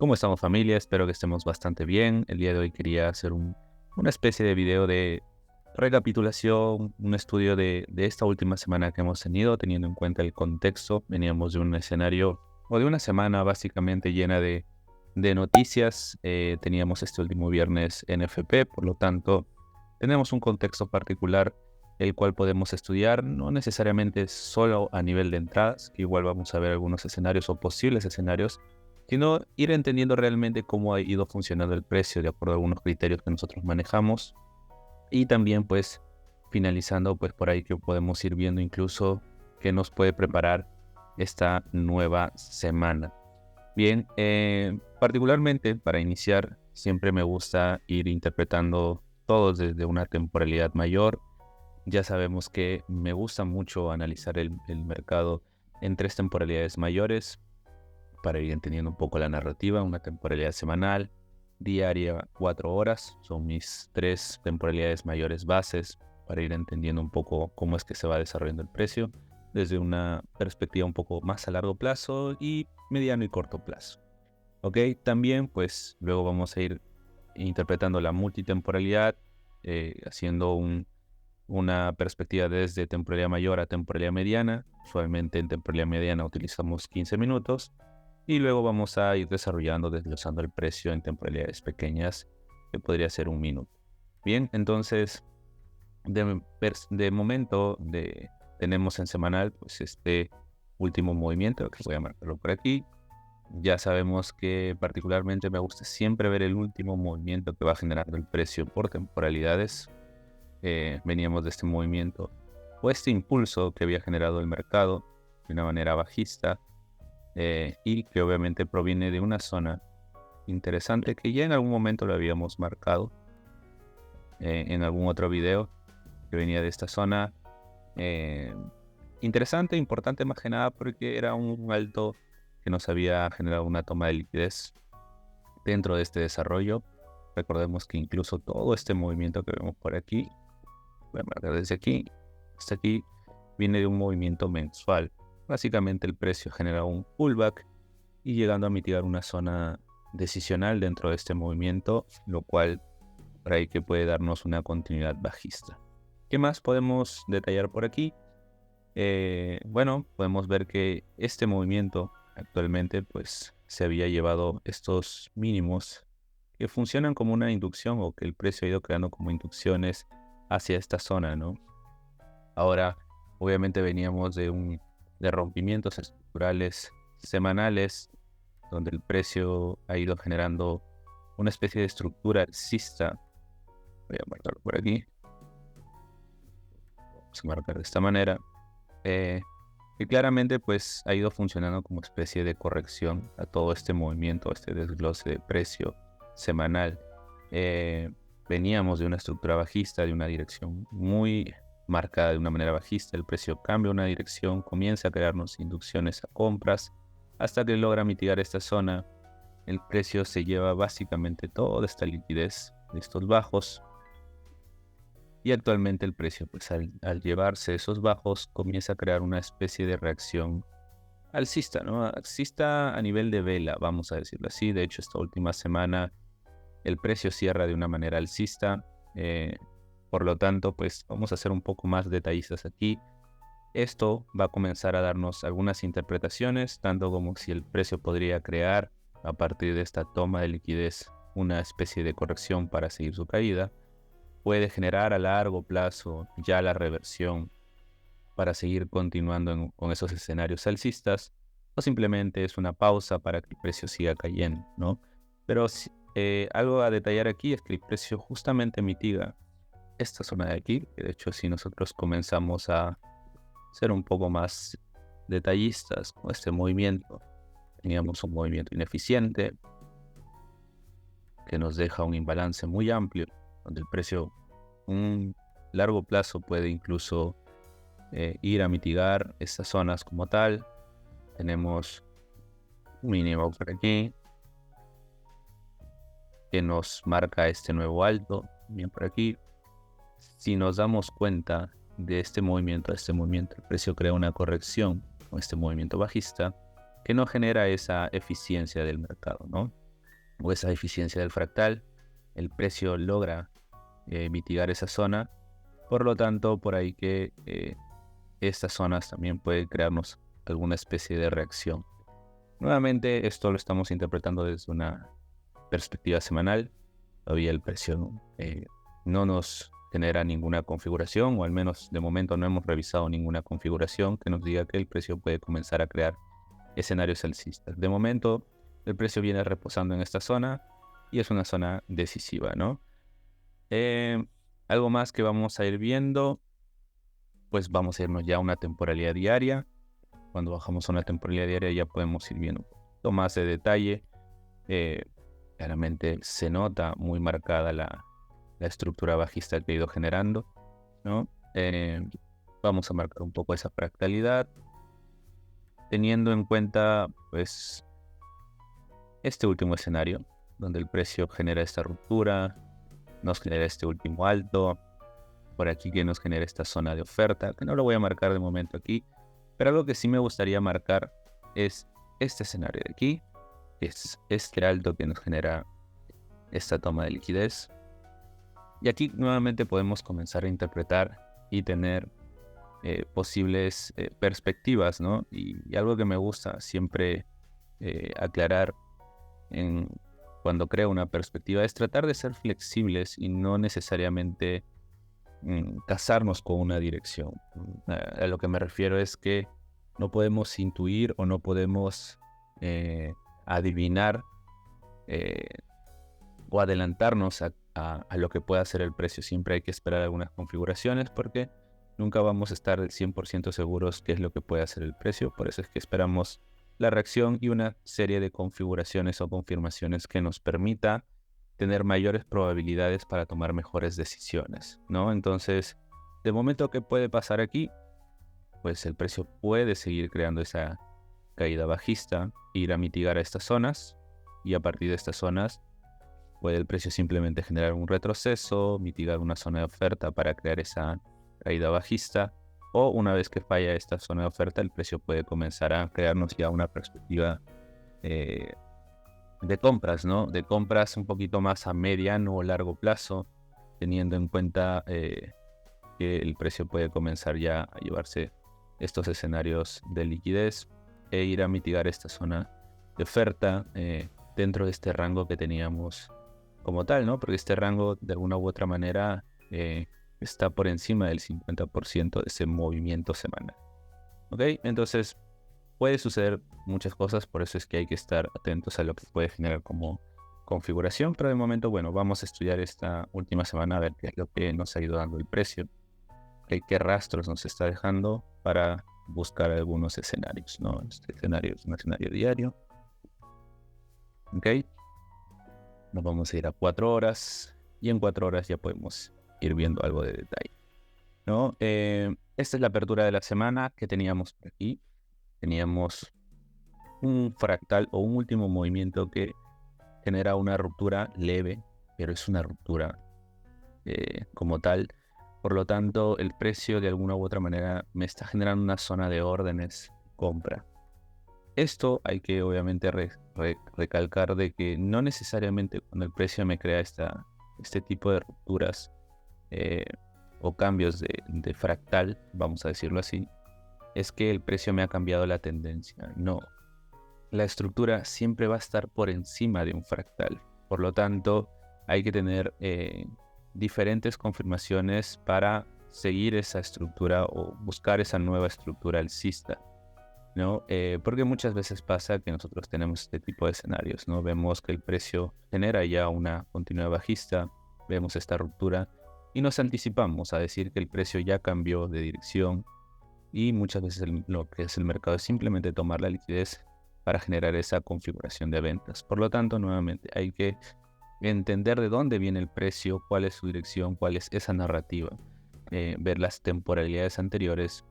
¿Cómo estamos, familia? Espero que estemos bastante bien. El día de hoy quería hacer una especie de video de recapitulación, un estudio de esta última semana que hemos tenido, teniendo en cuenta el contexto. Veníamos de un escenario o de una semana básicamente llena de noticias. Teníamos este último viernes NFP, por lo tanto, tenemos un contexto particular el cual podemos estudiar, no necesariamente solo a nivel de entradas, que igual vamos a ver algunos escenarios o posibles escenarios, sino ir entendiendo realmente cómo ha ido funcionando el precio de acuerdo a algunos criterios que nosotros manejamos y también pues finalizando pues por ahí que podemos ir viendo incluso qué nos puede preparar esta nueva semana. Bien, particularmente para iniciar siempre me gusta ir interpretando todos desde una temporalidad mayor. Ya sabemos que me gusta mucho analizar el mercado en tres temporalidades mayores para ir entendiendo un poco la narrativa, una temporalidad semanal, diaria 4 horas, son mis tres temporalidades mayores bases para ir entendiendo un poco cómo es que se va desarrollando el precio desde una perspectiva un poco más a largo plazo y mediano y corto plazo. Ok, también pues luego vamos a ir interpretando la multitemporalidad, haciendo una perspectiva desde temporalidad mayor a temporalidad mediana. Usualmente en temporalidad mediana utilizamos 15 minutos y luego vamos a ir desarrollando, desglosando el precio en temporalidades pequeñas, que podría ser un minuto. Bien, entonces, de momento, tenemos en semanal pues este último movimiento, que voy a marcarlo por aquí. Ya sabemos que particularmente me gusta siempre ver el último movimiento que va generando el precio por temporalidades. Veníamos de este movimiento o este impulso que había generado el mercado de una manera bajista, y que obviamente proviene de una zona interesante que ya en algún momento lo habíamos marcado en algún otro video que venía de esta zona. eh, Interesante, importante más que nada porque era un alto que nos había generado una toma de liquidez dentro de este desarrollo. Recordemos que incluso todo este movimiento que vemos por aquí, voy a marcar desde aquí hasta aquí, viene de un movimiento mensual. Básicamente el precio genera un pullback y llegando a mitigar una zona decisional dentro de este movimiento, lo cual por ahí que puede darnos una continuidad bajista. ¿Qué más podemos detallar por aquí? Bueno, podemos ver que este movimiento actualmente pues se había llevado estos mínimos que funcionan como una inducción o que el precio ha ido creando como inducciones hacia esta zona, ¿no? Ahora, obviamente veníamos de rompimientos estructurales semanales donde el precio ha ido generando una especie de estructura alcista. Voy a marcarlo por aquí. Vamos a marcar de esta manera. Que claramente pues ha ido funcionando como especie de corrección a todo este movimiento, este desglose de precio semanal. Veníamos de una estructura bajista, de una dirección muy marcada de una manera bajista. El precio cambia una dirección, comienza a crearnos inducciones a compras hasta que logra mitigar esta zona. El precio se lleva básicamente toda esta liquidez de estos bajos y actualmente el precio pues al llevarse esos bajos comienza a crear una especie de reacción alcista, ¿no? Alcista a nivel de vela, vamos a decirlo así. De hecho, esta última semana el precio cierra de una manera alcista. Por lo tanto, pues vamos a ser un poco más detallistas aquí. Esto va a comenzar a darnos algunas interpretaciones, tanto como si el precio podría crear a partir de esta toma de liquidez una especie de corrección para seguir su caída. Puede generar a largo plazo ya la reversión para seguir continuando con esos escenarios alcistas, o simplemente es una pausa para que el precio siga cayendo, ¿no? Pero algo a detallar aquí es que el precio justamente mitiga esta zona de aquí, que de hecho si nosotros comenzamos a ser un poco más detallistas con este movimiento, teníamos un movimiento ineficiente que nos deja un imbalance muy amplio, donde el precio un largo plazo puede incluso ir a mitigar estas zonas como tal. Tenemos un mínimo por aquí que nos marca este nuevo alto, bien por aquí. Si nos damos cuenta de este movimiento, el precio crea una corrección con este movimiento bajista que no genera esa eficiencia del mercado, ¿no? o esa eficiencia del fractal, el precio logra mitigar esa zona. Por lo tanto, por ahí que estas zonas también pueden crearnos alguna especie de reacción. Nuevamente, esto lo estamos interpretando desde una perspectiva semanal. Todavía el precio no nos genera ninguna configuración, o al menos de momento no hemos revisado ninguna configuración que nos diga que el precio puede comenzar a crear escenarios alcistas. De momento, el precio viene reposando en esta zona y es una zona decisiva, ¿no? Algo más que vamos a ir viendo, pues vamos a irnos ya a una temporalidad diaria. Cuando bajamos a una temporalidad diaria ya podemos ir viendo un poquito más de detalle. Claramente se nota muy marcada la estructura bajista que ha ido generando, ¿no? Vamos a marcar un poco esa fractalidad, teniendo en cuenta pues este último escenario, donde el precio genera esta ruptura, nos genera este último alto, por aquí que nos genera esta zona de oferta, que no lo voy a marcar de momento aquí, pero algo que sí me gustaría marcar es este escenario de aquí, que es este alto que nos genera esta toma de liquidez. Y aquí nuevamente podemos comenzar a interpretar y tener posibles perspectivas, ¿no? Y algo que me gusta siempre aclarar cuando creo una perspectiva es tratar de ser flexibles y no necesariamente casarnos con una dirección. A lo que me refiero es que no podemos intuir o no podemos adivinar o adelantarnos a lo que pueda ser el precio. Siempre hay que esperar algunas configuraciones porque nunca vamos a estar del 100% seguros qué es lo que puede hacer el precio. Por eso es que esperamos la reacción y una serie de configuraciones o confirmaciones que nos permita tener mayores probabilidades para tomar mejores decisiones, ¿no? Entonces, de momento, ¿qué puede pasar aquí? Pues el precio puede seguir creando esa caída bajista, ir a mitigar a estas zonas, y a partir de estas zonas puede el precio simplemente generar un retroceso, mitigar una zona de oferta para crear esa caída bajista, o una vez que falla esta zona de oferta, el precio puede comenzar a crearnos ya una perspectiva de compras, ¿no? De compras un poquito más a mediano o largo plazo, teniendo en cuenta que el precio puede comenzar ya a llevarse estos escenarios de liquidez e ir a mitigar esta zona de oferta dentro de este rango que teníamos como tal, ¿no? Porque este rango de alguna u otra manera está por encima del 50% de ese movimiento semanal. ¿Ok? Entonces puede suceder muchas cosas, por eso es que hay que estar atentos a lo que puede generar como configuración, pero de momento, bueno, vamos a estudiar esta última semana a ver qué es lo que nos ha ido dando el precio, qué rastros nos está dejando para buscar algunos escenarios, ¿no? Este escenario es un escenario diario. ¿Ok? Nos vamos a ir a 4 horas y en 4 horas ya podemos ir viendo algo de detalle, ¿no? Esta es la apertura de la semana que teníamos por aquí. Teníamos un fractal o un último movimiento que genera una ruptura leve, pero es una ruptura como tal. Por lo tanto, el precio de alguna u otra manera me está generando una zona de órdenes compra. Esto hay que obviamente recalcar de que no necesariamente cuando el precio me crea este tipo de rupturas o cambios de fractal, vamos a decirlo así, es que el precio me ha cambiado la tendencia. No, la estructura siempre va a estar por encima de un fractal. Por lo tanto, hay que tener diferentes confirmaciones para seguir esa estructura o buscar esa nueva estructura alcista, ¿no? Porque muchas veces pasa que nosotros tenemos este tipo de escenarios, ¿no? Vemos que el precio genera ya una continuidad bajista, vemos esta ruptura y nos anticipamos a decir que el precio ya cambió de dirección y muchas veces lo que es el mercado es simplemente tomar la liquidez para generar esa configuración de ventas. Por lo tanto, nuevamente, hay que entender de dónde viene el precio, cuál es su dirección, cuál es esa narrativa, ver las temporalidades anteriores,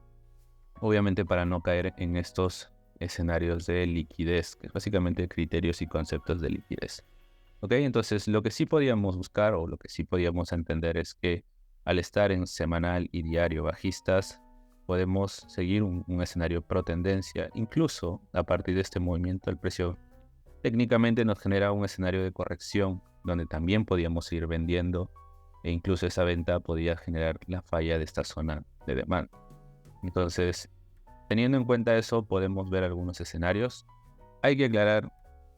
obviamente para no caer en estos escenarios de liquidez, que es básicamente criterios y conceptos de liquidez. ¿Ok? Entonces, lo que sí podíamos buscar o lo que sí podíamos entender es que al estar en semanal y diario bajistas, podemos seguir un escenario pro tendencia. Incluso a partir de este movimiento, el precio técnicamente nos genera un escenario de corrección donde también podíamos seguir vendiendo e incluso esa venta podía generar la falla de esta zona de demanda. Entonces, teniendo en cuenta eso, podemos ver algunos escenarios. Hay que aclarar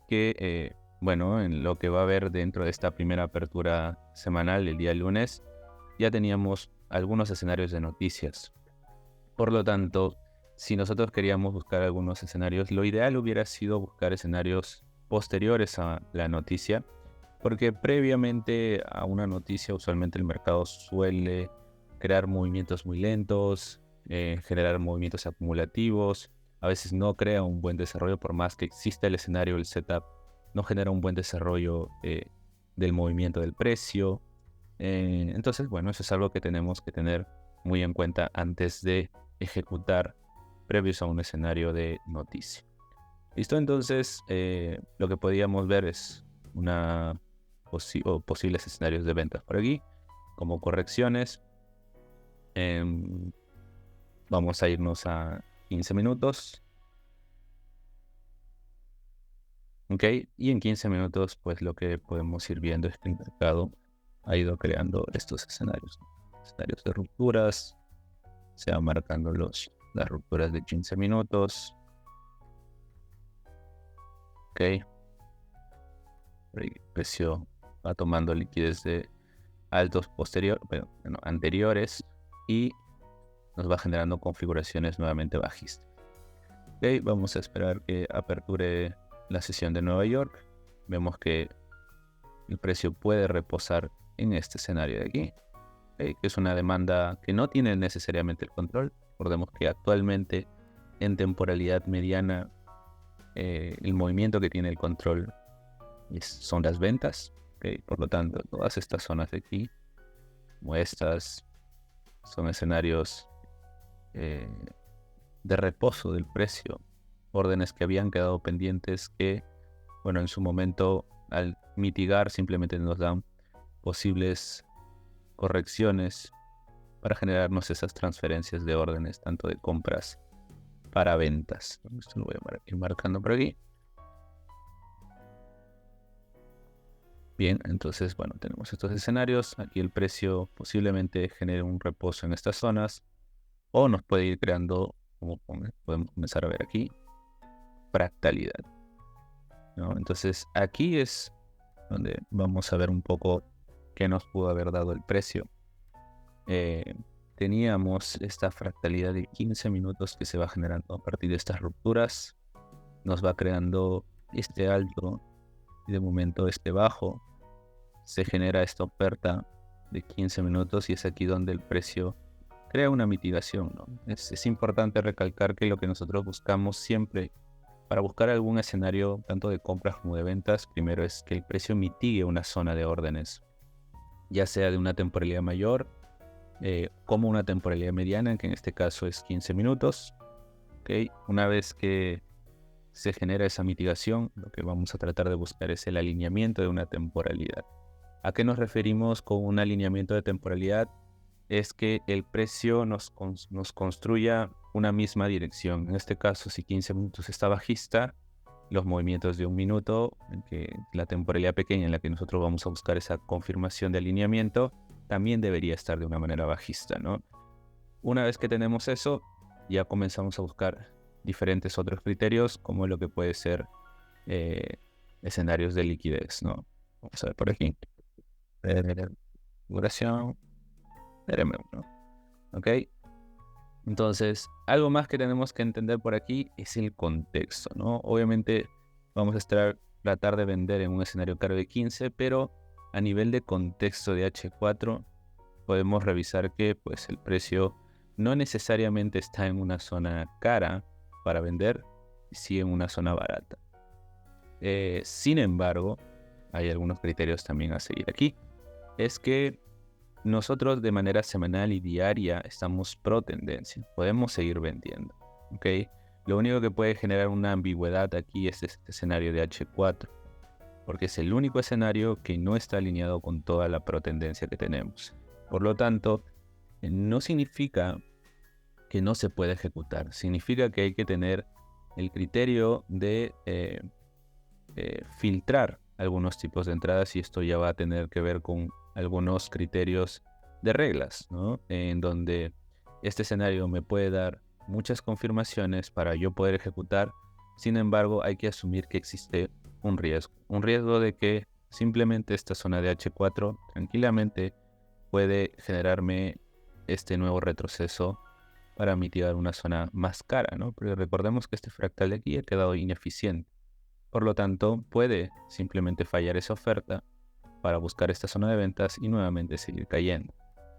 que, bueno, en lo que va a haber dentro de esta primera apertura semanal, el día lunes, ya teníamos algunos escenarios de noticias. Por lo tanto, si nosotros queríamos buscar algunos escenarios, lo ideal hubiera sido buscar escenarios posteriores a la noticia, porque previamente a una noticia usualmente el mercado suele crear movimientos muy lentos, generar movimientos acumulativos, a veces no crea un buen desarrollo por más que exista el escenario, el setup, no genera un buen desarrollo del movimiento del precio. Entonces, bueno, eso es algo que tenemos que tener muy en cuenta antes de ejecutar previos a un escenario de noticia. Listo, entonces lo que podíamos ver es posibles escenarios de ventas por aquí, como correcciones. Vamos a irnos a 15 minutos. Ok, y en 15 minutos pues lo que podemos ir viendo es que el mercado ha ido creando estos escenarios de rupturas, se van marcando las rupturas de 15 minutos. Ok, el precio va tomando liquidez de altos anteriores y nos va generando configuraciones nuevamente bajistas. Ok, vamos a esperar que aperture la sesión de Nueva York. Vemos que el precio puede reposar en este escenario de aquí, que es una demanda que no tiene necesariamente el control. Recordemos que actualmente en temporalidad mediana el movimiento que tiene el control son las ventas. Por lo tanto, todas estas zonas de aquí, como estas, son escenarios de reposo del precio, órdenes que habían quedado pendientes que, bueno, en su momento al mitigar simplemente nos dan posibles correcciones para generarnos esas transferencias de órdenes, tanto de compras para ventas. Esto lo voy a ir marcando por aquí. Bien, entonces, bueno, tenemos estos escenarios. Aquí el precio posiblemente genere un reposo en estas zonas o nos puede ir creando, como podemos comenzar a ver aquí, fractalidad, ¿no? Entonces, aquí es donde vamos a ver un poco qué nos pudo haber dado el precio. Teníamos esta fractalidad de 15 minutos que se va generando a partir de estas rupturas. Nos va creando este alto y de momento este bajo. Se genera esta oferta de 15 minutos y es aquí donde el precio crea una mitigación, ¿no? Es importante recalcar que lo que nosotros buscamos siempre para buscar algún escenario tanto de compras como de ventas, primero es que el precio mitigue una zona de órdenes, ya sea de una temporalidad mayor como una temporalidad mediana, que en este caso es 15 minutos. ¿Okay? Una vez que se genera esa mitigación, lo que vamos a tratar de buscar es el alineamiento de una temporalidad. ¿A qué nos referimos con un alineamiento de temporalidad? Es que el precio nos construya una misma dirección. En este caso, si 15 minutos está bajista, los movimientos de un minuto, en que la temporalidad pequeña en la que nosotros vamos a buscar esa confirmación de alineamiento, también debería estar de una manera bajista, ¿no? Una vez que tenemos eso, ya comenzamos a buscar diferentes otros criterios, como lo que puede ser escenarios de liquidez, ¿no? Vamos a ver por aquí. Duración. ¿No? ¿Ok? Entonces, algo más que tenemos que entender por aquí es el contexto, ¿no? Obviamente vamos a tratar de vender en un escenario caro de 15, pero a nivel de contexto de H4 podemos revisar que pues el precio no necesariamente está en una zona cara para vender, sí en una zona barata. Sin embargo, hay algunos criterios también a seguir aquí. Es que nosotros de manera semanal y diaria estamos pro tendencia, podemos seguir vendiendo, ¿ok? Lo único que puede generar una ambigüedad aquí es este escenario de H4, porque es el único escenario que no está alineado con toda la pro tendencia que tenemos. Por lo tanto, no significa que no se pueda ejecutar, significa que hay que tener el criterio de filtrar algunos tipos de entradas, y esto ya va a tener que ver con algunos criterios de reglas, ¿no? En donde este escenario me puede dar muchas confirmaciones para yo poder ejecutar. Sin embargo, hay que asumir que existe un riesgo de que simplemente esta zona de H4 tranquilamente puede generarme este nuevo retroceso para mitigar una zona más cara, ¿no? Porque recordemos que este fractal de aquí ha quedado ineficiente. Por lo tanto, puede simplemente fallar esa oferta para buscar esta zona de ventas y nuevamente seguir cayendo.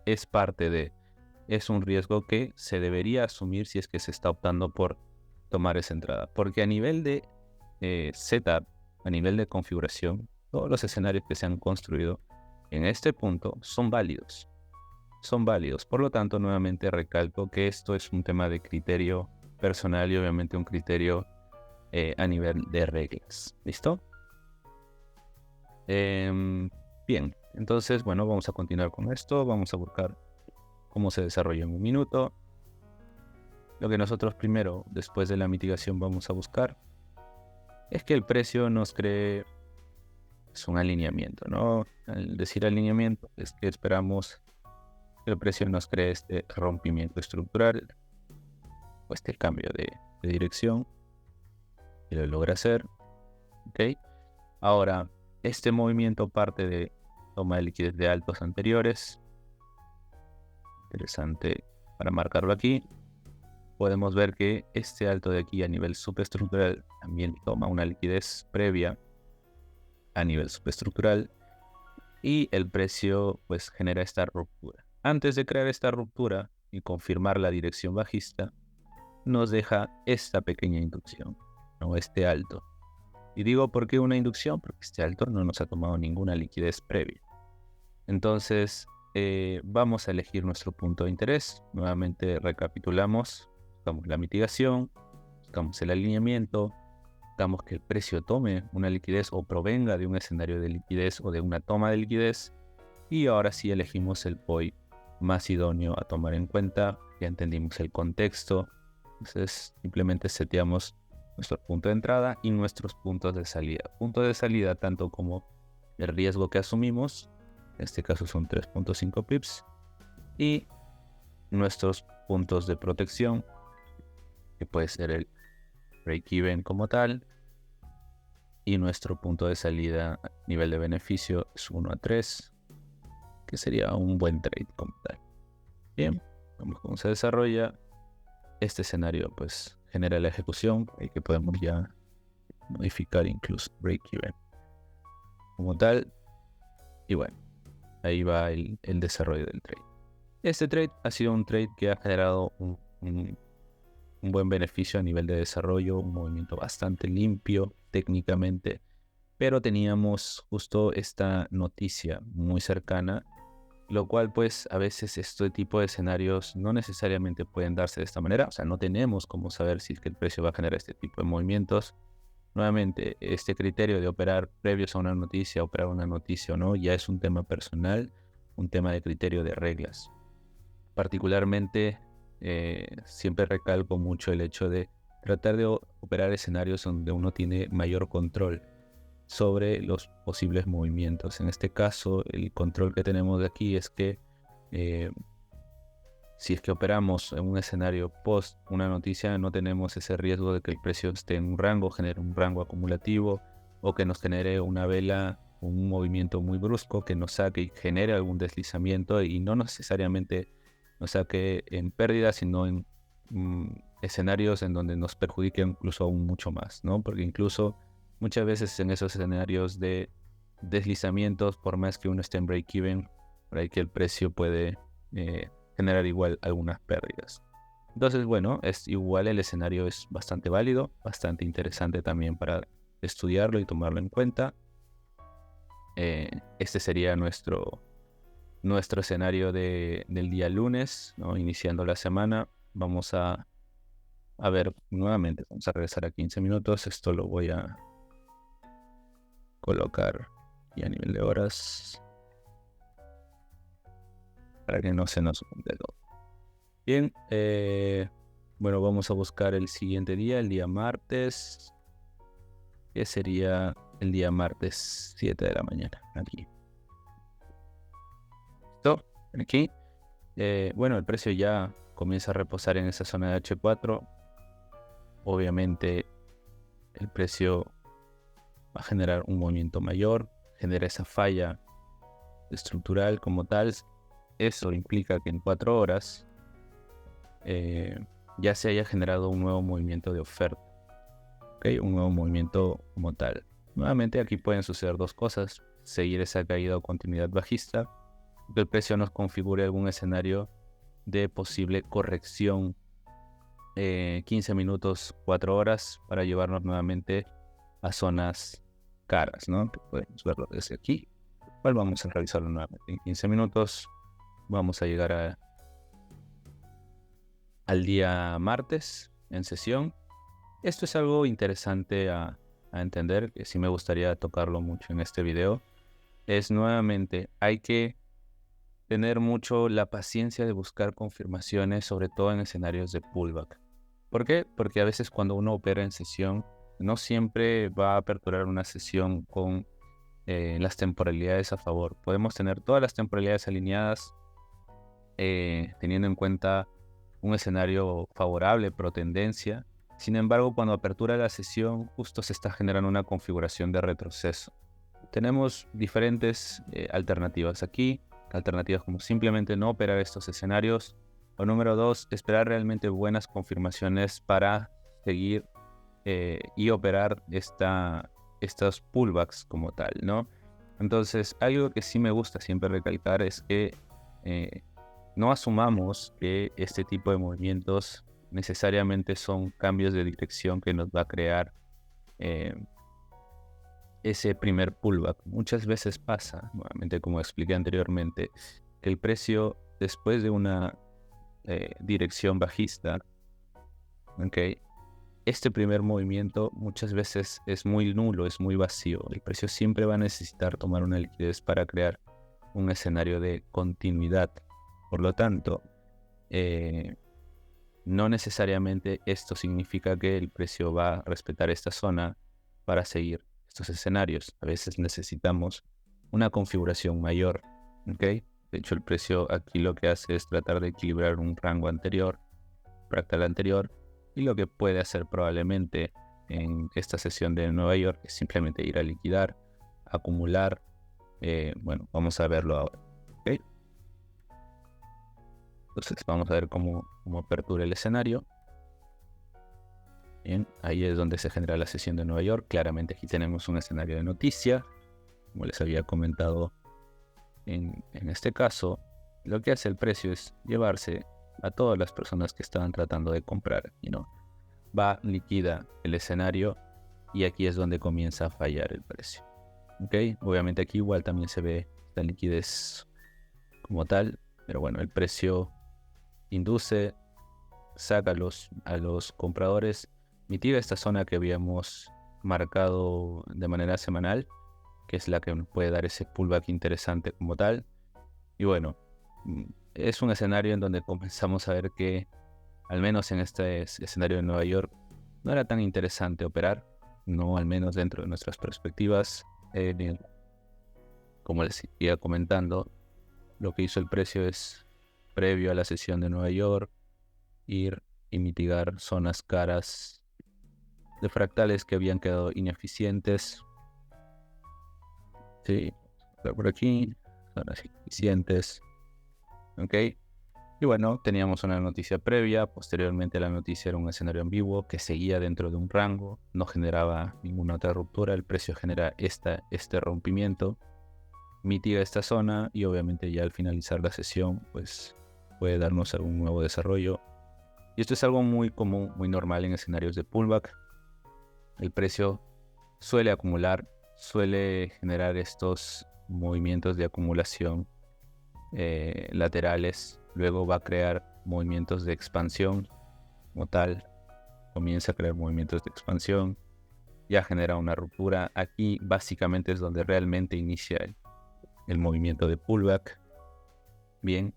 Es un riesgo que se debería asumir si es que se está optando por tomar esa entrada. Porque a nivel de setup, a nivel de configuración, todos los escenarios que se han construido en este punto son válidos. Por lo tanto, nuevamente recalco que esto es un tema de criterio personal y obviamente un criterio a nivel de reglas. ¿Listo? Bien, entonces, bueno, vamos a continuar con esto. Vamos a buscar cómo se desarrolla en un minuto. Lo que nosotros primero, después de la mitigación, vamos a buscar es que el precio nos cree un alineamiento, ¿no? Al decir alineamiento, es que esperamos que el precio nos cree este rompimiento estructural o este cambio de dirección, y lo logra hacer. ¿Ok? Ahora, este movimiento parte de toma de liquidez de altos anteriores. Interesante para marcarlo aquí. Podemos ver que este alto de aquí a nivel subestructural también toma una liquidez previa a nivel subestructural y el precio pues genera esta ruptura. Antes de crear esta ruptura y confirmar la dirección bajista, nos deja esta pequeña inducción, ¿no? Este alto. Y digo, ¿por qué una inducción? Porque este alto no nos ha tomado ninguna liquidez previa. Entonces, vamos a elegir nuestro punto de interés. Nuevamente recapitulamos. Buscamos la mitigación, buscamos el alineamiento, buscamos que el precio tome una liquidez o provenga de un escenario de liquidez o de una toma de liquidez. Y ahora sí elegimos el POI más idóneo a tomar en cuenta. Ya entendimos el contexto. Entonces, simplemente seteamos nuestro punto de entrada y nuestros puntos de salida. Punto de salida tanto como el riesgo que asumimos, en este caso son 3.5 pips, y nuestros puntos de protección, que puede ser el break-even como tal, y nuestro punto de salida nivel de beneficio es 1 a 3, que sería un buen trade como tal. Bien, vemos cómo se desarrolla. Este escenario pues genera la ejecución, y que podemos ya modificar incluso break-even como tal. Y bueno, ahí va el desarrollo del trade. Este trade ha sido un trade que ha generado un buen beneficio a nivel de desarrollo, un movimiento bastante limpio técnicamente, pero teníamos justo esta noticia muy cercana, lo cual pues a veces este tipo de escenarios no necesariamente pueden darse de esta manera. O sea, no tenemos cómo saber si es que el precio va a generar este tipo de movimientos. Nuevamente, este criterio de operar previos a una noticia, operar una noticia o no, ya es un tema personal, un tema de criterio de reglas. Particularmente, siempre recalco mucho el hecho de tratar de operar escenarios donde uno tiene mayor control sobre los posibles movimientos. En este caso, el control que tenemos de aquí es que si es que operamos en un escenario post una noticia, no tenemos ese riesgo de que el precio esté en un rango, genere un rango acumulativo, o que nos genere una vela, un movimiento muy brusco que nos saque y genere algún deslizamiento, y no necesariamente nos saque en pérdida, sino en escenarios en donde nos perjudique incluso aún mucho más, ¿no? Porque incluso muchas veces en esos escenarios de deslizamientos, por más que uno esté en break-even, por ahí que el precio puede generar igual algunas pérdidas. Entonces, bueno, es igual, el escenario es bastante válido, bastante interesante también para estudiarlo y tomarlo en cuenta. Este sería nuestro escenario del día lunes, ¿no? Iniciando la semana. Vamos a ver nuevamente, vamos a regresar a 15 minutos. Esto lo voy a colocar y a nivel de horas para que no se nos junte todo. Bien, bueno, vamos a buscar el siguiente día, el día martes, que sería el día martes 7 de la mañana. Aquí. ¿Listo? Aquí. Bueno, el precio ya comienza a reposar en esa zona de H4. Obviamente el precio va a generar un movimiento mayor, genera esa falla estructural como tal. Eso implica que en 4 horas ya se haya generado un nuevo movimiento de oferta, ¿okay? Un nuevo movimiento como tal. Nuevamente aquí pueden suceder dos cosas: seguir esa caída o continuidad bajista, que el precio nos configure algún escenario de posible corrección 15 minutos, 4 horas, para llevarnos nuevamente a zonas caras, ¿no? Que podemos verlo desde aquí. Igual vamos a realizarlo nuevamente en 15 minutos. Vamos a llegar al día martes en sesión. Esto es algo interesante a entender, que sí me gustaría tocarlo mucho en este video. Es nuevamente, hay que tener mucho la paciencia de buscar confirmaciones, sobre todo en escenarios de pullback. ¿Por qué? Porque a veces cuando uno opera en sesión, no siempre va a aperturar una sesión con las temporalidades a favor. Podemos tener todas las temporalidades alineadas, teniendo en cuenta un escenario favorable, pro tendencia. Sin embargo, cuando apertura la sesión, justo se está generando una configuración de retroceso. Tenemos diferentes alternativas aquí. Alternativas como simplemente no operar estos escenarios. O número 2, esperar realmente buenas confirmaciones para seguir y operar estos pullbacks como tal, ¿no? Entonces, algo que sí me gusta siempre recalcar es que no asumamos que este tipo de movimientos necesariamente son cambios de dirección que nos va a crear ese primer pullback. Muchas veces pasa, nuevamente como expliqué anteriormente, que el precio después de una dirección bajista, ¿okay? Este primer movimiento muchas veces es muy nulo, es muy vacío. El precio siempre va a necesitar tomar una liquidez para crear un escenario de continuidad. Por lo tanto, no necesariamente esto significa que el precio va a respetar esta zona para seguir estos escenarios. A veces necesitamos una configuración mayor, ¿ok? De hecho, el precio aquí lo que hace es tratar de equilibrar un rango anterior, fractal anterior, y lo que puede hacer probablemente en esta sesión de Nueva York es simplemente ir a liquidar, acumular. Bueno, vamos a verlo ahora, ¿ok? Entonces vamos a ver cómo apertura el escenario. Bien, ahí es donde se genera la sesión de Nueva York. Claramente aquí tenemos un escenario de noticia. Como les había comentado en este caso, lo que hace el precio es llevarse a todas las personas que estaban tratando de comprar. Va, liquida el escenario y aquí es donde comienza a fallar el precio. ¿Okay? Obviamente aquí igual también se ve la liquidez como tal, pero bueno, el precio induce, saca a los compradores, mitiga esta zona que habíamos marcado de manera semanal, que es la que nos puede dar ese pullback interesante como tal. Y bueno, es un escenario en donde comenzamos a ver que, al menos en este escenario de Nueva York, no era tan interesante operar, no al menos dentro de nuestras perspectivas. Como les iba comentando, lo que hizo el precio es, previo a la sesión de Nueva York, ir y mitigar zonas caras de fractales que habían quedado ineficientes. Sí, por aquí, zonas ineficientes. Ok. Y bueno, teníamos una noticia previa. Posteriormente la noticia era un escenario ambiguo que seguía dentro de un rango, no generaba ninguna otra ruptura. El precio genera este rompimiento, mitiga esta zona y obviamente ya al finalizar la sesión pues puede darnos algún nuevo desarrollo. Y esto es algo muy común, muy normal en escenarios de pullback. El precio suele acumular, suele generar estos movimientos de acumulación laterales, luego va a crear movimientos de expansión como tal, comienza a crear movimientos de expansión, ya genera una ruptura. Aquí básicamente es donde realmente inicia el movimiento de pullback. Bien,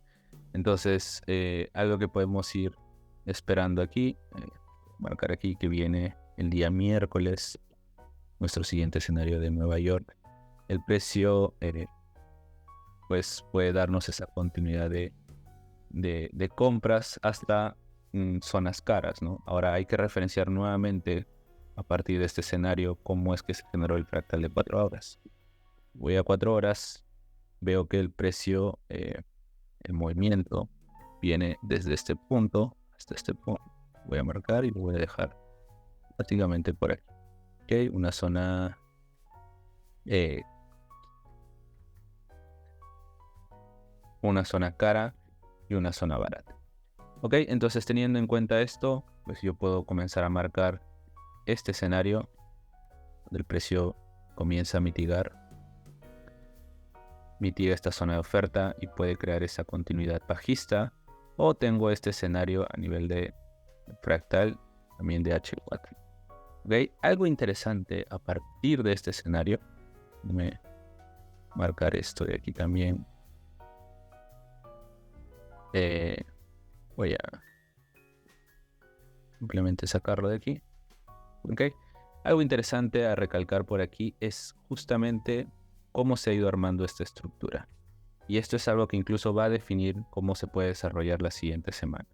entonces algo que podemos ir esperando aquí, marcar aquí que viene el día miércoles nuestro siguiente escenario de Nueva York, el precio pues puede darnos esa continuidad de compras hasta zonas caras, ¿no? Ahora hay que referenciar nuevamente a partir de este escenario cómo es que se generó el fractal de 4 horas. Voy a 4 horas, veo que el precio, el movimiento viene desde este punto hasta este punto. Voy a marcar y lo voy a dejar prácticamente por aquí. Ok, una zona cara y una zona barata. Ok, entonces teniendo en cuenta esto, pues yo puedo comenzar a marcar este escenario donde el precio comienza a mitiga esta zona de oferta y puede crear esa continuidad bajista, o tengo este escenario a nivel de fractal también de H4. Okay. Algo interesante a partir de este escenario, voy a marcar esto de aquí también, voy a simplemente sacarlo de aquí. Okay. Algo interesante a recalcar por aquí es justamente cómo se ha ido armando esta estructura. Y esto es algo que incluso va a definir cómo se puede desarrollar la siguiente semana.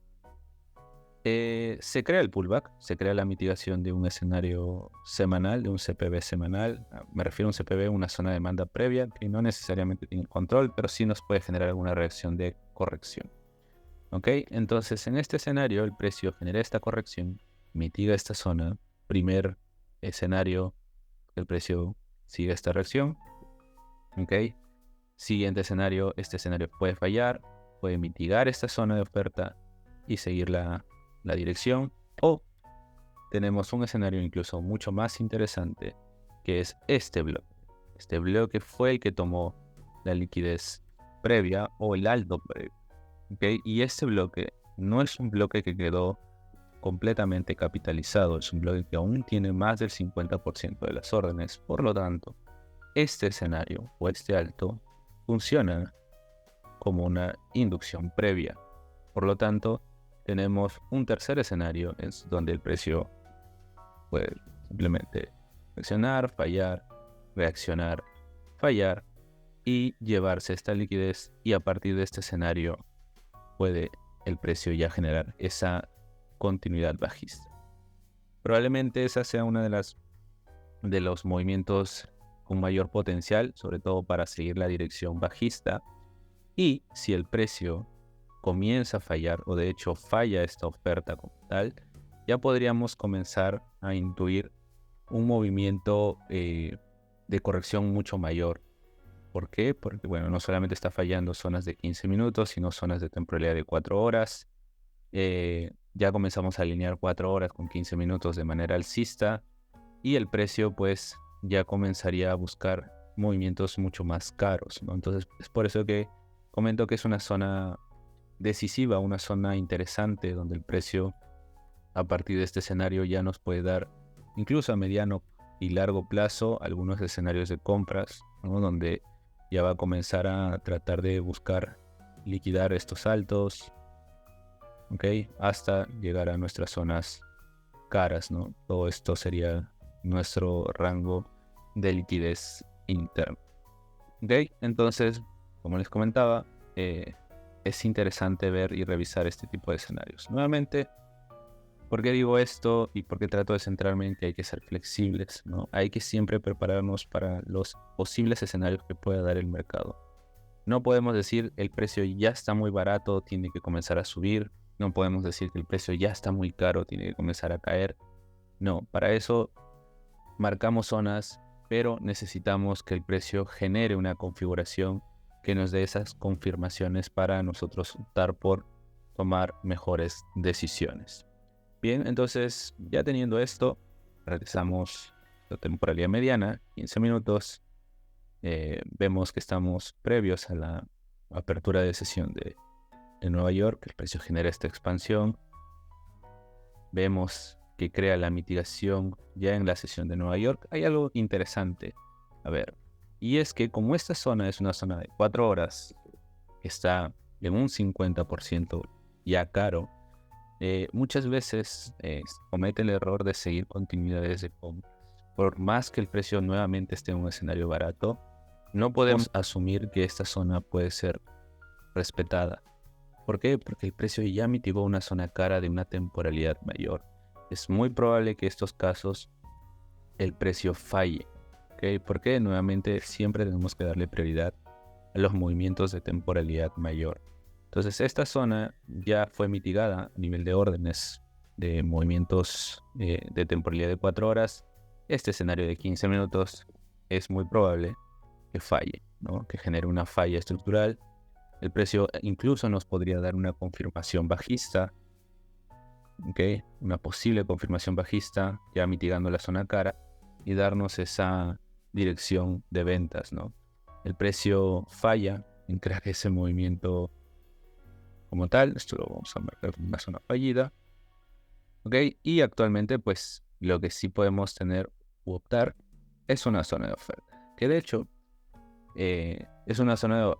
Se crea el pullback, se crea la mitigación de un escenario semanal, de un CPV semanal. Me refiero a un CPV, una zona de demanda previa, que no necesariamente tiene control, pero sí nos puede generar alguna reacción de corrección. ¿Ok? Entonces, en este escenario, el precio genera esta corrección, mitiga esta zona. Primer escenario, el precio sigue esta reacción. ¿Ok? Siguiente escenario, este escenario puede fallar, puede mitigar esta zona de oferta y seguir la dirección, o tenemos un escenario incluso mucho más interesante, que es este bloque. Este bloque fue el que tomó la liquidez previa o el alto previo. ¿Okay? Y este bloque no es un bloque que quedó completamente capitalizado, es un bloque que aún tiene más del 50% de las órdenes. Por lo tanto, este escenario o este alto funciona como una inducción previa. Por lo tanto, tenemos un tercer escenario, es donde el precio puede simplemente reaccionar, fallar, reaccionar, fallar y llevarse esta liquidez, y a partir de este escenario puede el precio ya generar esa continuidad bajista. Probablemente esa sea una de los movimientos con mayor potencial, sobre todo para seguir la dirección bajista. Y si el precio comienza a fallar, o de hecho falla esta oferta como tal, ya podríamos comenzar a intuir un movimiento de corrección mucho mayor. ¿Por qué? Porque bueno, no solamente está fallando zonas de 15 minutos, sino zonas de temporalidad de 4 horas. Ya comenzamos a alinear 4 horas con 15 minutos de manera alcista, y el precio pues ya comenzaría a buscar movimientos mucho más caros, ¿no? Entonces es por eso que comento que es una zona decisiva, una zona interesante donde el precio a partir de este escenario ya nos puede dar incluso a mediano y largo plazo algunos escenarios de compras, ¿no? Donde ya va a comenzar a tratar de buscar liquidar estos altos, ¿ok? Hasta llegar a nuestras zonas caras, ¿no? Todo esto sería nuestro rango de liquidez interno. ¿Ok? Entonces, como les comentaba, es interesante ver y revisar este tipo de escenarios. Nuevamente, ¿por qué digo esto y por qué trato de centrarme en que hay que ser flexibles, ¿no? Hay que siempre prepararnos para los posibles escenarios que pueda dar el mercado. No podemos decir el precio ya está muy barato, tiene que comenzar a subir. No podemos decir que el precio ya está muy caro, tiene que comenzar a caer. No, para eso marcamos zonas, pero necesitamos que el precio genere una configuración que nos dé esas confirmaciones para nosotros optar por tomar mejores decisiones. Bien, entonces ya teniendo esto, realizamos la temporalidad mediana, 15 minutos. Vemos que estamos previos a la apertura de sesión de Nueva York. El precio genera esta expansión. Vemos que crea la mitigación ya en la sesión de Nueva York. Hay algo interesante a ver, y es que como esta zona es una zona de 4 horas que está en un 50% ya caro, muchas veces comete el error de seguir continuidades de compras. por más que el precio nuevamente esté en un escenario barato, no podemos asumir que esta zona puede ser respetada. ¿Por qué? Porque el precio ya mitigó una zona cara de una temporalidad mayor. Es muy probable que en estos casos el precio falle. ¿Okay? Porque nuevamente siempre tenemos que darle prioridad a los movimientos de temporalidad mayor. Entonces esta zona ya fue mitigada a nivel de órdenes de movimientos de temporalidad de 4 horas. Este escenario de 15 minutos es muy probable que falle, ¿no? Que genere una falla estructural. El precio incluso nos podría dar una confirmación bajista, ¿okay? Una posible confirmación bajista ya mitigando la zona cara y darnos esa dirección de ventas, ¿no? El precio falla en crear ese movimiento como tal. Esto lo vamos a marcar como una zona fallida, ¿ok? Y actualmente pues lo que sí podemos tener u optar es una zona de oferta, que de hecho es una zona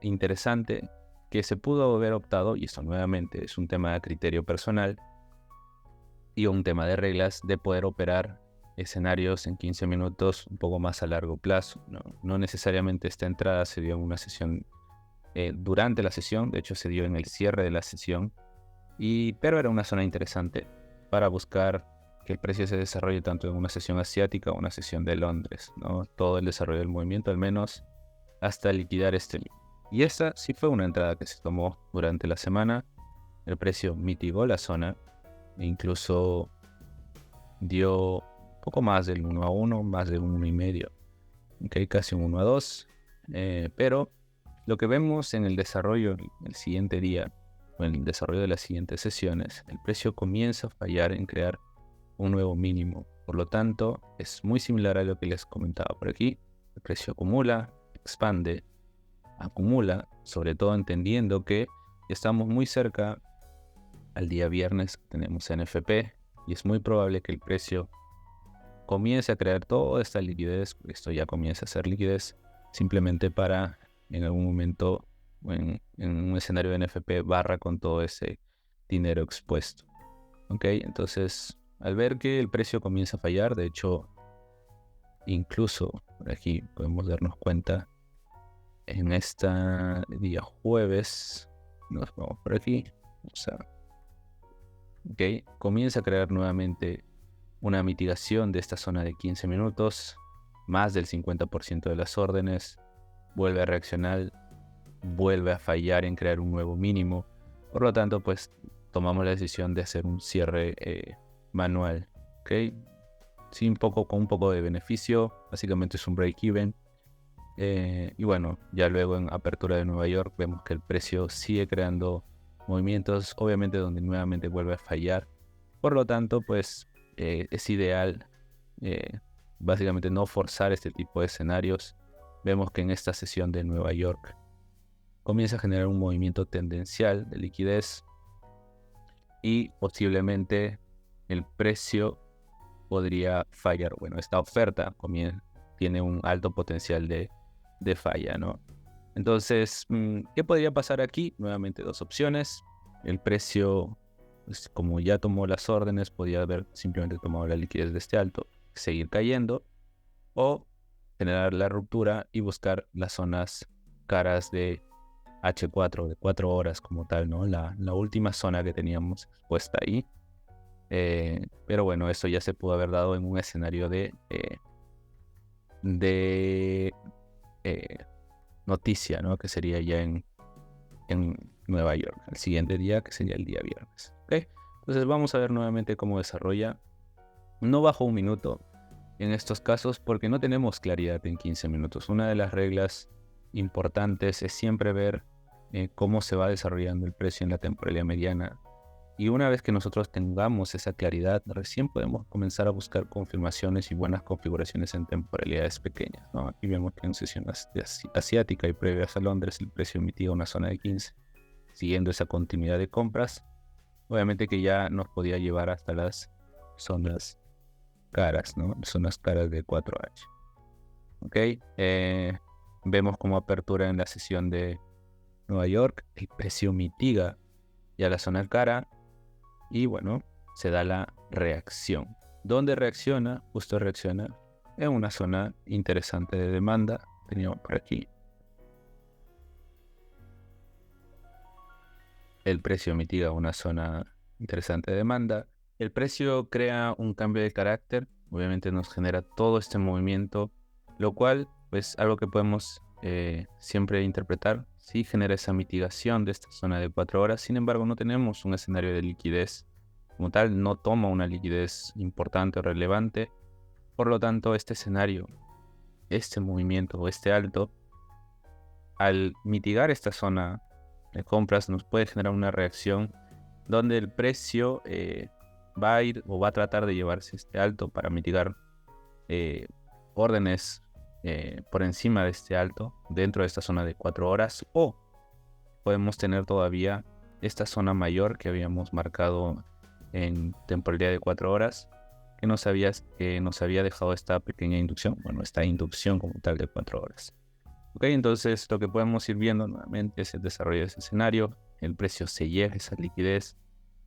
interesante que se pudo haber optado, y esto nuevamente es un tema de criterio personal y un tema de reglas, de poder operar escenarios en 15 minutos un poco más a largo plazo. No necesariamente esta entrada se dio en una sesión durante la sesión, de hecho se dio en el cierre de la sesión, pero era una zona interesante para buscar que el precio se desarrolle tanto en una sesión asiática o una sesión de Londres, ¿no? Todo el desarrollo del movimiento, al menos hasta liquidar este mínimo. Y esta sí fue una entrada que se tomó durante la semana. El precio mitigó la zona e incluso dio poco más del 1-1, más de un 1,5, ¿okay? Casi un 1-2. Pero lo que vemos en el desarrollo el siguiente día, o en el desarrollo de las siguientes sesiones, el precio comienza a fallar en crear un nuevo mínimo. Por lo tanto, es muy similar a lo que les comentaba por aquí. El precio acumula, expande, acumula, sobre todo entendiendo que estamos muy cerca al día viernes, tenemos NFP, y es muy probable que el precio comience a crear toda esta liquidez. Esto ya comienza a ser liquidez, simplemente para en algún momento en un escenario de NFP barra con todo ese dinero expuesto. ¿Ok? Entonces, al ver que el precio comienza a fallar, de hecho, incluso por aquí podemos darnos cuenta, en este día jueves, nos vamos por aquí, ¿ok? Comienza a crear nuevamente una mitigación de esta zona de 15 minutos, más del 50% de las órdenes, vuelve a reaccionar, vuelve a fallar en crear un nuevo mínimo. Por lo tanto, pues tomamos la decisión de hacer un cierre manual, ¿ok? Sí, con un poco de beneficio, básicamente es un break-even. Y bueno, ya luego en apertura de Nueva York vemos que el precio sigue creando movimientos, obviamente donde nuevamente vuelve a fallar. Por lo tanto, pues es ideal básicamente no forzar este tipo de escenarios. Vemos que en esta sesión de Nueva York comienza a generar un movimiento tendencial de liquidez y posiblemente el precio podría fallar. Bueno, esta oferta tiene un alto potencial de falla, ¿no? Entonces, ¿qué podría pasar aquí? Nuevamente dos opciones. El precio, pues, como ya tomó las órdenes, podría haber simplemente tomado la liquidez de este alto, seguir cayendo, o generar la ruptura y buscar las zonas caras de H4, de 4 horas como tal, ¿no? La última zona que teníamos expuesta ahí. Pero bueno, eso ya se pudo haber dado en un escenario de noticia, ¿no? Que sería ya en Nueva York, el siguiente día, que sería el día viernes. ¿Okay? Entonces vamos a ver nuevamente cómo desarrolla. No bajo un minuto en estos casos porque no tenemos claridad en 15 minutos. Una de las reglas importantes es siempre ver cómo se va desarrollando el precio en la temporalidad mediana. Y una vez que nosotros tengamos esa claridad, recién podemos comenzar a buscar confirmaciones y buenas configuraciones en temporalidades pequeñas, ¿no? Aquí vemos que en sesiones asiática y previas a Londres el precio emitía una zona de 15, siguiendo esa continuidad de compras. Obviamente que ya nos podía llevar hasta las zonas caras, ¿no? Zonas caras de 4H. ¿Ok? Vemos como apertura en la sesión de Nueva York, el precio mitiga ya la zona cara. Y bueno, se da la reacción. donde reacciona, justo reacciona en una zona interesante de demanda. Teníamos por aquí el precio mitiga una zona interesante de demanda. El precio crea un cambio de carácter, obviamente nos genera todo este movimiento, lo cual pues algo que podemos siempre interpretar. Sí genera esa mitigación de esta zona de 4 horas, sin embargo no tenemos un escenario de liquidez como tal, no toma una liquidez importante o relevante. Por lo tanto, este escenario, este movimiento o este alto, al mitigar esta zona de compras, nos puede generar una reacción donde el precio va a ir o va a tratar de llevarse este alto para mitigar órdenes por encima de este alto dentro de esta zona de 4 horas, o podemos tener todavía esta zona mayor que habíamos marcado en temporalidad de 4 horas, que nos había dejado esta pequeña inducción, bueno, esta inducción como tal de 4 horas. Ok, entonces lo que podemos ir viendo nuevamente es el desarrollo de ese escenario. El precio se lleva esa liquidez,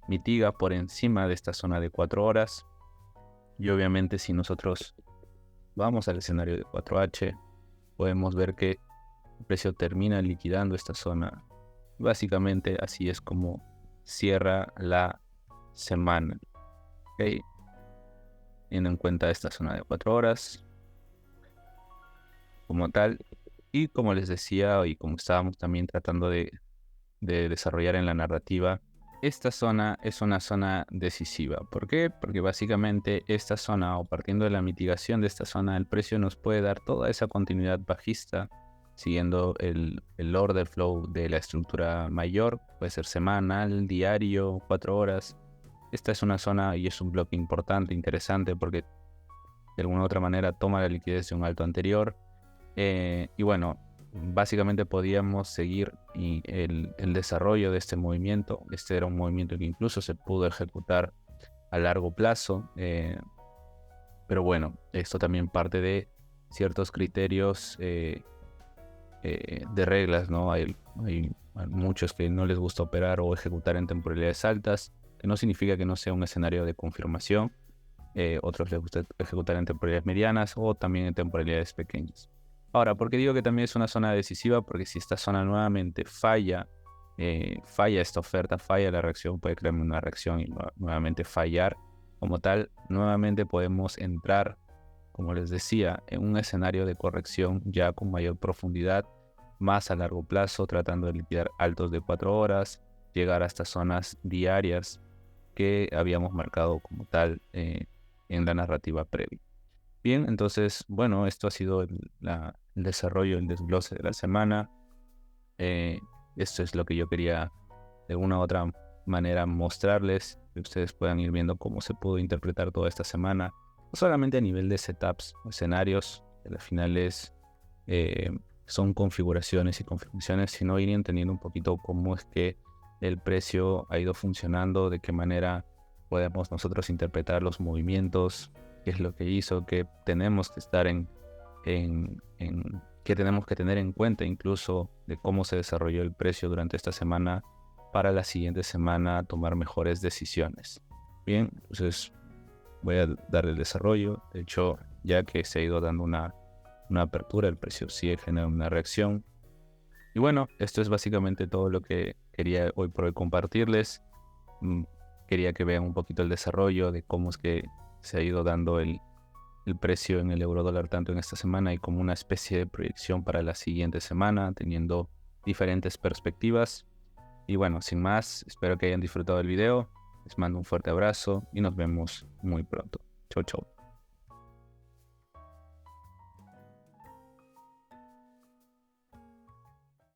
mitiga por encima de esta zona de 4 horas. Y obviamente si nosotros vamos al escenario de 4H, podemos ver que el precio termina liquidando esta zona. Básicamente así es como cierra la semana. Ok, teniendo en cuenta esta zona de 4 horas como tal. Y como les decía, y como estábamos también tratando de desarrollar en la narrativa, esta zona es una zona decisiva. ¿Por qué? Porque básicamente esta zona, o partiendo de la mitigación de esta zona, el precio nos puede dar toda esa continuidad bajista, siguiendo el order flow de la estructura mayor, puede ser semanal, diario, 4 horas. Esta es una zona y es un bloque importante, interesante, porque de alguna u otra manera toma la liquidez de un alto anterior. Y bueno, básicamente podíamos seguir el desarrollo de este movimiento. Este era un movimiento que incluso se pudo ejecutar a largo plazo, pero bueno, esto también parte de ciertos criterios de reglas, ¿no? Hay muchos que no les gusta operar o ejecutar en temporalidades altas, que no significa que no sea un escenario de confirmación. Otros les gusta ejecutar en temporalidades medianas o también en temporalidades pequeñas. Ahora, ¿por qué digo que también es una zona decisiva? Porque si esta zona nuevamente falla esta oferta, falla la reacción, puede crear una reacción y nuevamente fallar como tal, nuevamente podemos entrar, como les decía, en un escenario de corrección ya con mayor profundidad, más a largo plazo, tratando de liquidar altos de 4 horas, llegar a estas zonas diarias que habíamos marcado como tal en la narrativa previa. Bien, entonces, bueno, esto ha sido el desarrollo, el desglose de la semana. Esto es lo que yo quería de una u otra manera mostrarles, que ustedes puedan ir viendo cómo se pudo interpretar toda esta semana, no solamente a nivel de setups o escenarios, que al final son configuraciones y configuraciones, sino ir entendiendo un poquito cómo es que el precio ha ido funcionando, de qué manera podemos nosotros interpretar los movimientos, qué es lo que hizo, qué tenemos que estar qué tenemos que tener en cuenta incluso de cómo se desarrolló el precio durante esta semana para la siguiente semana tomar mejores decisiones. Bien, entonces voy a dar el desarrollo. De hecho, ya que se ha ido dando una apertura, el precio sigue generando una reacción. Y bueno, esto es básicamente todo lo que quería hoy por hoy compartirles. Quería que vean un poquito el desarrollo de cómo es que se ha ido dando el precio en el euro dólar tanto en esta semana y como una especie de proyección para la siguiente semana, teniendo diferentes perspectivas. Y bueno, sin más, espero que hayan disfrutado del video. Les mando un fuerte abrazo y nos vemos muy pronto. Chau, chau.